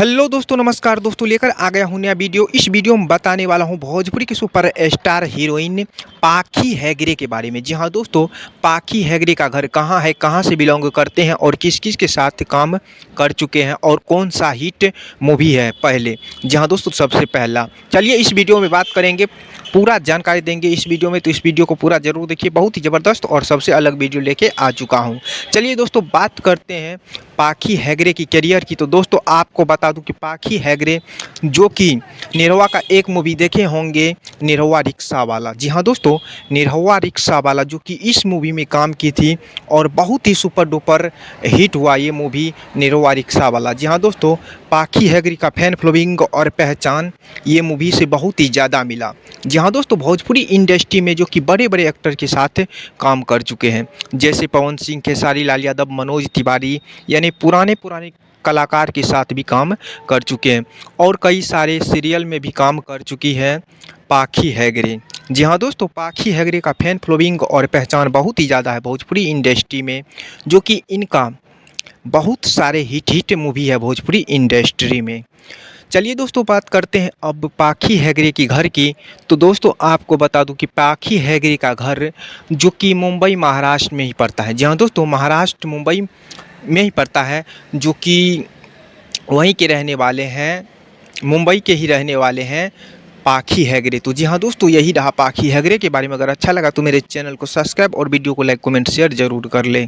Hello दोस्तों, नमस्कार दोस्तों। लेकर आ गया हूँ नया वीडियो। इस वीडियो में बताने वाला हूँ भोजपुरी की सुपर स्टार हीरोइन पाखी हैगरे के बारे में। जी हाँ दोस्तों, पाखी हैगरे का घर कहाँ है, कहाँ से बिलोंग करते हैं और किस किस के साथ काम कर चुके हैं और कौन सा हिट मूवी है पहले। जी हाँ दोस्तों, सबसे पहला चलिए इस वीडियो में बात करेंगे, पूरा जानकारी देंगे इस वीडियो में। तो इस वीडियो को पूरा जरूर देखिए, बहुत ही ज़बरदस्त और सबसे अलग वीडियो लेके आ चुका हूँ। चलिए दोस्तों, बात करते हैं पाखी हैगरे की करियर की। तो दोस्तों आपको बता दूं कि पाखी हैगरे जो कि निरहुआ का एक मूवी देखे होंगे, निरहुआ रिक्शा वाला। जी हाँ दोस्तों, निरहुआ रिक्शा वाला जो कि इस मूवी में काम की थी और बहुत ही सुपर डुपर हिट हुआ ये मूवी निरहुआ रिक्शा वाला। जी हाँ दोस्तों, पाखी हैगरे का फैन फॉलोइंग और पहचान ये मूवी से बहुत ही ज़्यादा मिला। जी हाँ दोस्तों, भोजपुरी इंडस्ट्री में जो कि बड़े बड़े एक्टर के साथ काम कर चुके हैं, जैसे पवन सिंह, खेसारी लाल यादव, मनोज तिवारी, यानी पुराने पुराने कलाकार के साथ भी काम कर चुके हैं और कई सारे सीरियल में भी काम कर चुकी है पाखी हैगरे। जी हाँ दोस्तों, पाखी हैगरे का फैन फॉलोइंग और पहचान बहुत ही ज़्यादा है भोजपुरी इंडस्ट्री में, जो कि इनका बहुत सारे हिट हिट मूवी है भोजपुरी इंडस्ट्री में। चलिए दोस्तों, बात करते हैं अब पाखी हैगरे की घर की। तो दोस्तों आपको बता दूं कि पाखी हैगरे का घर जो कि मुंबई महाराष्ट्र में ही पड़ता है। जी हाँ दोस्तों, महाराष्ट्र मुंबई में ही पड़ता है, जो कि वहीं के रहने वाले हैं, मुंबई के ही रहने वाले हैं पाखी हैगरे। तो जी हाँ दोस्तों, यही रहा पाखी हैगरे के बारे में। अगर अच्छा लगा तो मेरे चैनल को सब्सक्राइब और वीडियो को लाइक कमेंट शेयर जरूर कर लें।